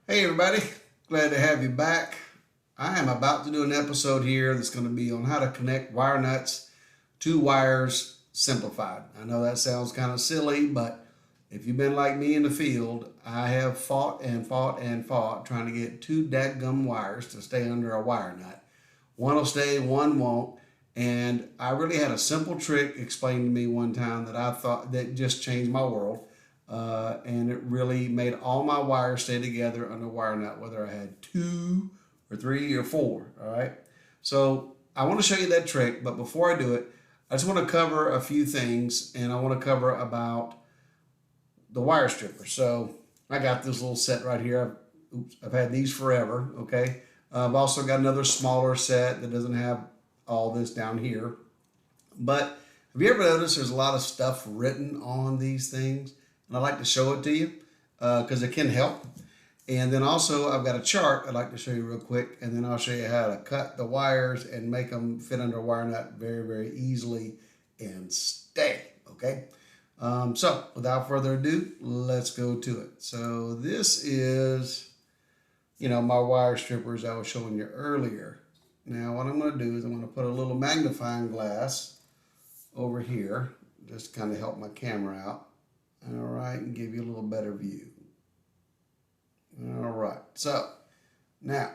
Hey everybody, glad to have you back. I am about to do an episode here that's going to be on how to connect wire nuts to wires simplified. I know that sounds kind of silly, but if you've been like me in the field, I have fought and fought and fought trying to get two dadgum wires to stay under a wire nut. One will stay, one won't. And I really had a simple trick explained to me one time that I thought that just changed my world. And it really made all my wires stay together under a wire nut, whether I had two or three or four. All right. So I want to show you that trick, but before I do it, I just want to cover a few things, and I want to cover about the wire stripper. So I got this little set right here. I've had these forever. Okay. I've also got another smaller set that doesn't have all this down here. But have you ever noticed there's a lot of stuff written on these things? And I like to show it to you because it can help. And then also I've got a chart I'd like to show you real quick, and then I'll show you how to cut the wires and make them fit under a wire nut very, very easily and stay, okay? So without further ado, let's go to it. So this is, my wire strippers I was showing you earlier. Now what I'm going to do is I'm going to put a little magnifying glass over here, just to kind of help my camera out. All right, and give you a little better view. All right, so now,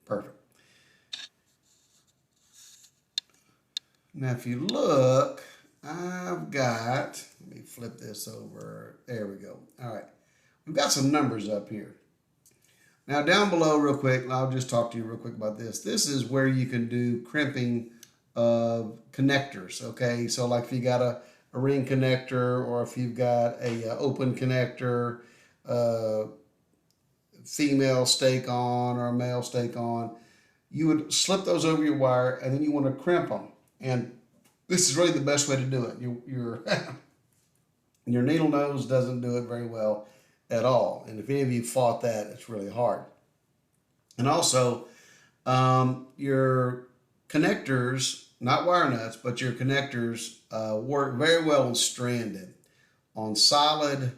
perfect. Now, if you look, I've got, let me flip this over. There we go. All right, we've got some numbers up here. Now, down below, real quick, and I'll just talk to you real quick about this. This is where you can do crimping of connectors, okay? So, like if you got a ring connector, or if you've got a open connector, female stake on or a male stake on, you would slip those over your wire, and then you want to crimp them. And this is really the best way to do it. Your needle nose doesn't do it very well at all. And if any of you fought that, it's really hard. And also, your connectors, not wire nuts, but your connectors work very well on stranded. On solid,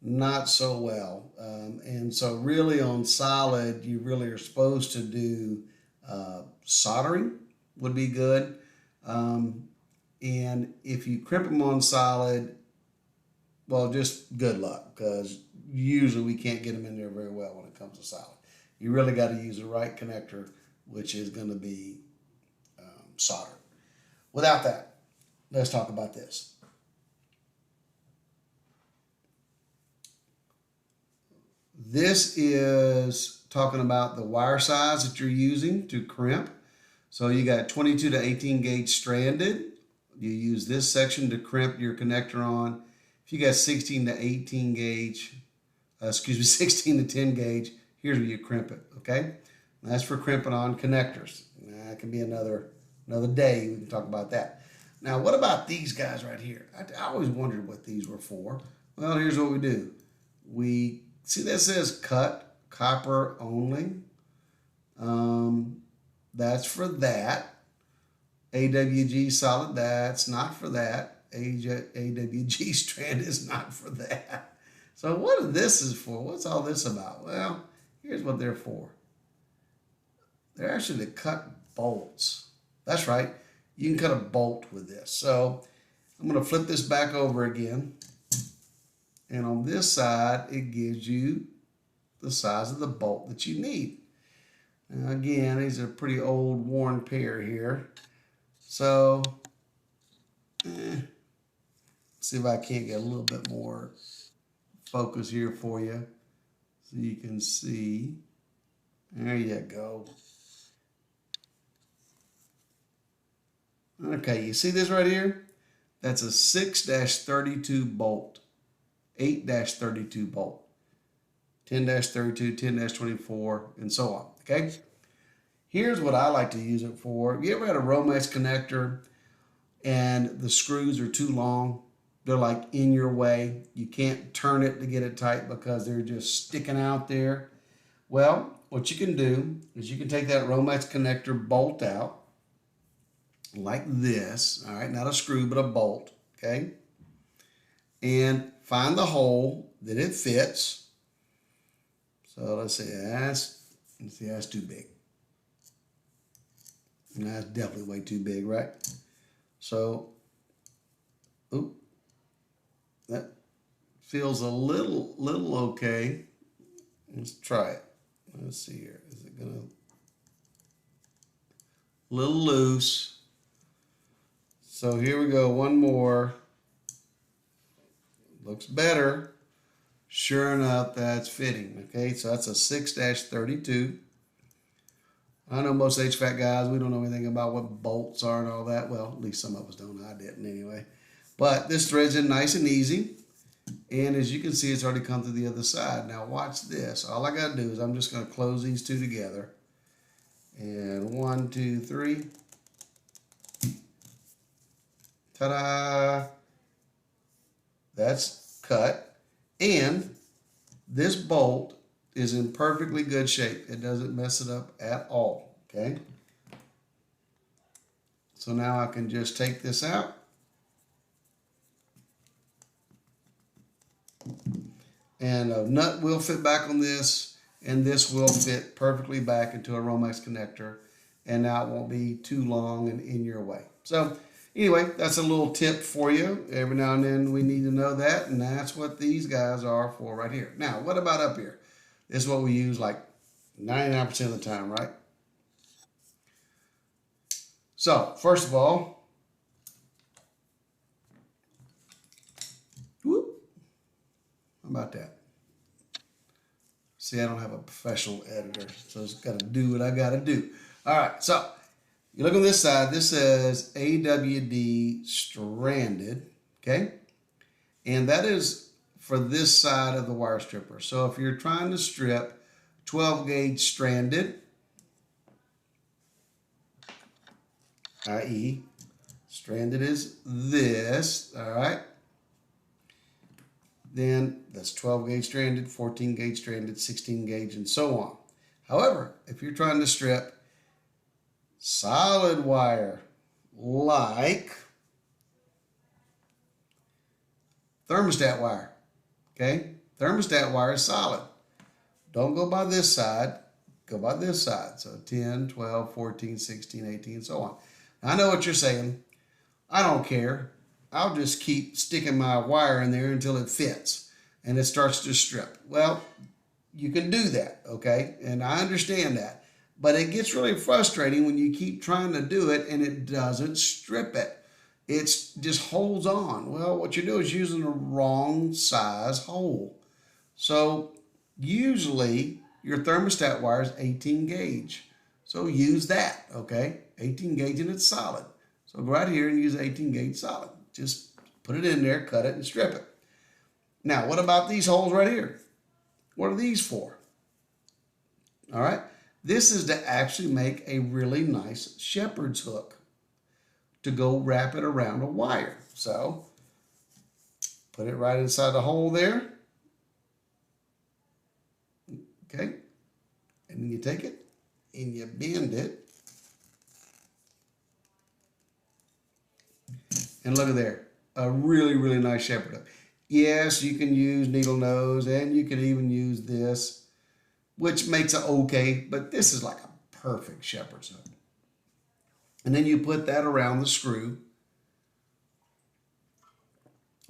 not so well. And so really on solid, you really are supposed to do soldering would be good. And if you crimp them on solid, well, just good luck, because usually we can't get them in there very well when it comes to solid. You really got to use the right connector, which is going to be soldered. Without that, let's talk about this. This is talking about the wire size that you're using to crimp. So you got 22 to 18 gauge stranded. You use this section to crimp your connector on. If you got 16 to 18 gauge, 16 to 10 gauge, here's where you crimp it, okay? And that's for crimping on connectors. That can be another day. We can talk about that. Now, what about these guys right here? I always wondered what these were for. Well, here's what we do. We see that says cut copper only. That's for that. AWG solid, that's not for that. AWG strand is not for that. So what this is for? What's all this about? Well, here's what they're for. They're actually to cut bolts. That's right. You can cut a bolt with this. So I'm going to flip this back over again. And on this side, it gives you the size of the bolt that you need. Now again, these are a pretty old worn pair here. So, see if I can't get a little bit more focus here for you so you can see. There you go. Okay, you see this right here? That's a 6-32 bolt, 8-32 bolt, 10-32, 10-24, and so on, okay? Here's what I like to use it for. Have you ever had a Romex connector and the screws are too long? They're like in your way. You can't turn it to get it tight because they're just sticking out there. Well, what you can do is you can take that Romex connector bolt out like this. All right, not a screw, but a bolt, okay? And find the hole that it fits. So let's see, that's too big. And that's definitely way too big, right? So, oop, that feels a little okay. Let's try it. Let's see here. Is it gonna, a little loose. So here we go, one more. Looks better. Sure enough, that's fitting. Okay, so that's a 6-32. I know most HVAC guys, we don't know anything about what bolts are and all that. Well, at least some of us don't. I didn't anyway. But this threads in nice and easy. And as you can see, it's already come to the other side. Now watch this. All I got to do is I'm just going to close these two together. And 1, 2, 3. Ta-da! That's cut. And this bolt is in perfectly good shape. It doesn't mess it up at all, okay? So now I can just take this out. And a nut will fit back on this, and this will fit perfectly back into a Romex connector, and now it won't be too long and in your way. So anyway, that's a little tip for you. Every now and then we need to know that, and that's what these guys are for right here. Now, what about up here? This is what we use like 99% of the time, right? So, first of all, whoop, how about that? See, I don't have a professional editor, so it's got to do what I got to do. All right, so you look on this side. This says AWD stranded, okay? And that is for this side of the wire stripper. So if you're trying to strip 12 gauge stranded, i.e. stranded is this, all right? Then that's 12 gauge stranded, 14 gauge stranded, 16 gauge, and so on. However, if you're trying to strip solid wire like thermostat wire, okay? Thermostat wire is solid. Don't go by this side, go by this side. So 10, 12, 14, 16, 18, and so on. Now, I know what you're saying. I don't care. I'll just keep sticking my wire in there until it fits and it starts to strip. Well, you can do that, okay? And I understand that. But it gets really frustrating when you keep trying to do it and it doesn't strip it. It just holds on. Well, what you do is using the wrong size hole. So usually your thermostat wire is 18 gauge. So use that, okay? 18 gauge and it's solid. So go right here and use 18 gauge solid. Just put it in there, cut it, and strip it. Now, what about these holes right here? What are these for? All right. This is to actually make a really nice shepherd's hook to go wrap it around a wire. So put it right inside the hole there. Okay. And then you take it and you bend it. And look at there, a really, really nice shepherd hook. Yes, you can use needle nose and you can even use this, which makes it okay, but this is like a perfect shepherd's hook. And then you put that around the screw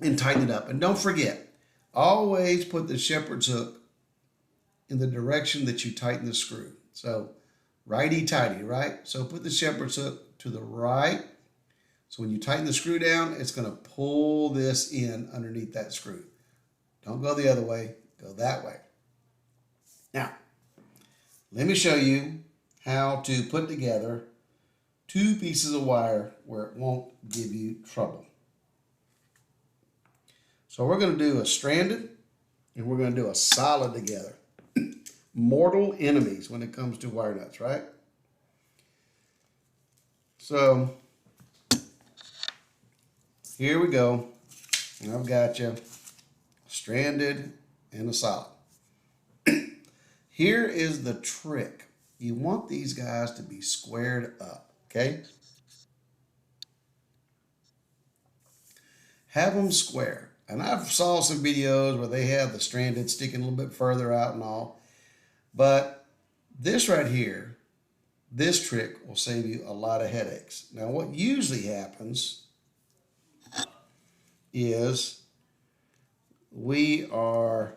and tighten it up. And don't forget, always put the shepherd's hook in the direction that you tighten the screw. So righty-tighty, right? So put the shepherd's hook to the right. So when you tighten the screw down, it's going to pull this in underneath that screw. Don't go the other way, go that way. Now, let me show you how to put together two pieces of wire where it won't give you trouble. So we're going to do a stranded and we're going to do a solid together. Mortal enemies when it comes to wire nuts, right? So here we go. I've got you stranded and a solid. Here is the trick. You want these guys to be squared up, okay? Have them square. And I've saw some videos where they have the stranded sticking a little bit further out and all. But this right here, this trick will save you a lot of headaches. Now, what usually happens is we are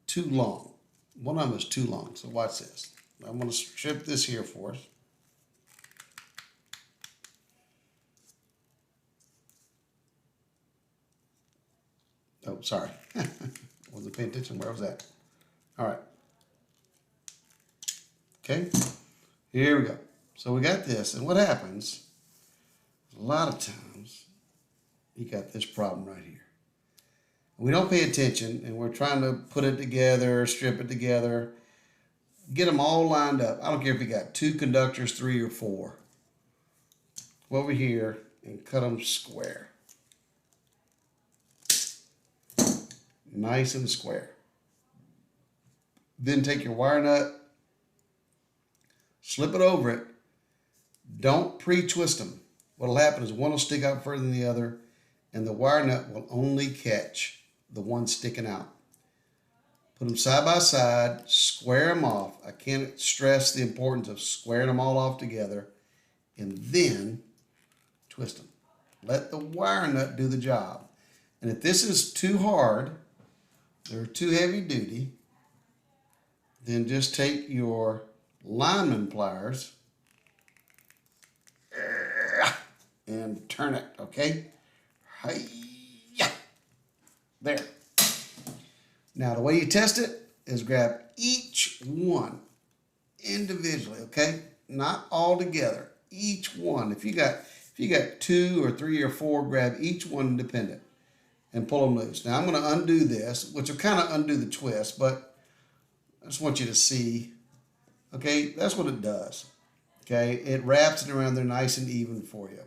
too long. One of them is too long, so watch this. I'm going to strip this here for us. Oh, sorry. Wasn't paying attention. Where was that? All right. Okay. Here we go. So we got this. And what happens, a lot of times, you got this problem right here. We don't pay attention, and we're trying to put it together, strip it together, get them all lined up. I don't care if you got 2 conductors, 3 or 4. Go over here and cut them square. Nice and square. Then take your wire nut, slip it over it. Don't pre-twist them. What will happen is one will stick out further than the other, and the wire nut will only catch the one sticking out. Put them side by side, square them off. I can't stress the importance of squaring them all off together, and then twist them. Let the wire nut do the job. And if this is too hard, they're too heavy duty, then just take your lineman pliers and turn it, okay? Hi-ya. There. Now, the way you test it is grab each one individually, okay? Not all together. Each one. If you got 2 or 3 or 4, grab each one independent and pull them loose. Now, I'm going to undo this, which will kind of undo the twist, but I just want you to see, okay? That's what it does, okay? It wraps it around there nice and even for you.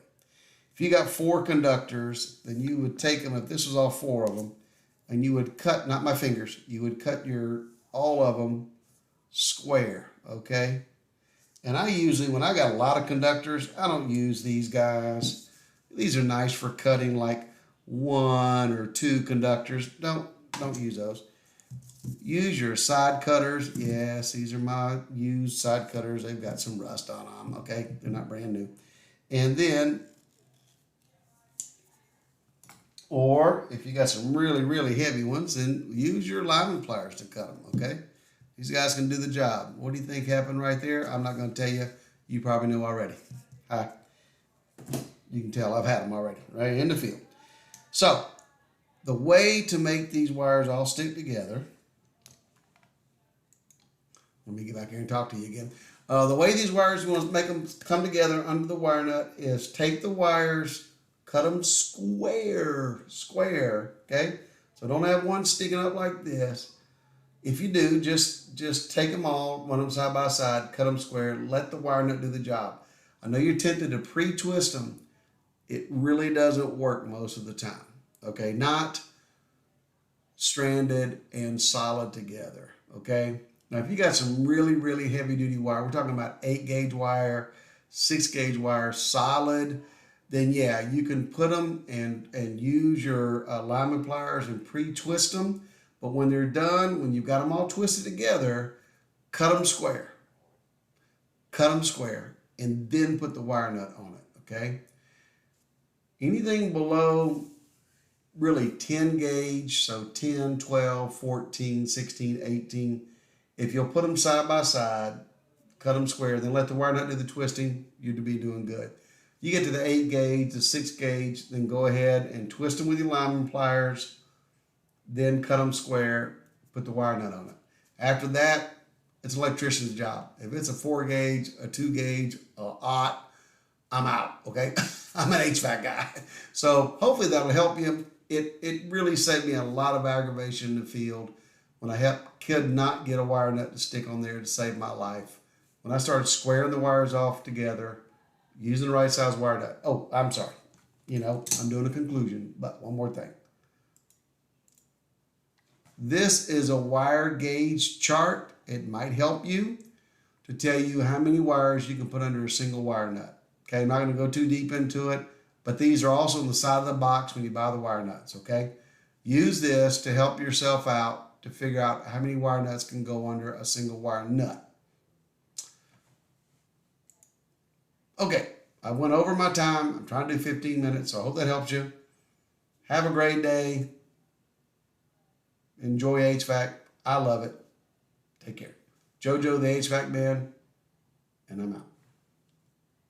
If you got 4 conductors, then you would take them, if this was all 4 of them, and you would cut, not my fingers, you would cut all of them square, okay? And I usually, when I got a lot of conductors, I don't use these guys. These are nice for cutting like 1 or 2 conductors. Don't use those. Use your side cutters. Yes, these are my used side cutters. They've got some rust on them, okay? They're not brand new. And then, or if you got some really, really heavy ones, then use your lineman pliers to cut them, okay? These guys can do the job. What do you think happened right there? I'm not going to tell you. You probably know already. Hi. You can tell I've had them already, right in the field. So, the way to make these wires all stick together, let me get back here and talk to you again. The way these wires, you want to make them come together under the wire nut is take the wires, cut them square, okay? So don't have one sticking up like this. If you do, just take them all, run them side by side, cut them square, let the wire nut do the job. I know you're tempted to pre-twist them. It really doesn't work most of the time, okay? Not stranded and solid together, okay? Now, if you got some really, really heavy-duty wire, we're talking about 8-gauge wire, 6-gauge wire, solid, then yeah, you can put them and use your lineman pliers and pre-twist them. But when they're done, when you've got them all twisted together, cut them square. Cut them square, and then put the wire nut on it, okay? Anything below really 10 gauge, so 10, 12, 14, 16, 18, if you'll put them side by side, cut them square, then let the wire nut do the twisting, you'd be doing good. You get to the 8 gauge, the 6 gauge, then go ahead and twist them with your lineman pliers, then cut them square, put the wire nut on it. After that, it's an electrician's job. If it's a 4 gauge, a 2 gauge, a aught, I'm out, okay? I'm an HVAC guy. So hopefully that'll help you. It really saved me a lot of aggravation in the field when I could not get a wire nut to stick on there to save my life. When I started squaring the wires off together, using the right size wire nut. Oh, I'm sorry. I'm doing a conclusion, but one more thing. This is a wire gauge chart. It might help you to tell you how many wires you can put under a single wire nut. Okay, I'm not going to go too deep into it, but these are also on the side of the box when you buy the wire nuts, okay? Use this to help yourself out to figure out how many wire nuts can go under a single wire nut. Okay, I went over my time. I'm trying to do 15 minutes, so I hope that helps you. Have a great day. Enjoy HVAC. I love it. Take care. JoJo the HVAC man, and I'm out.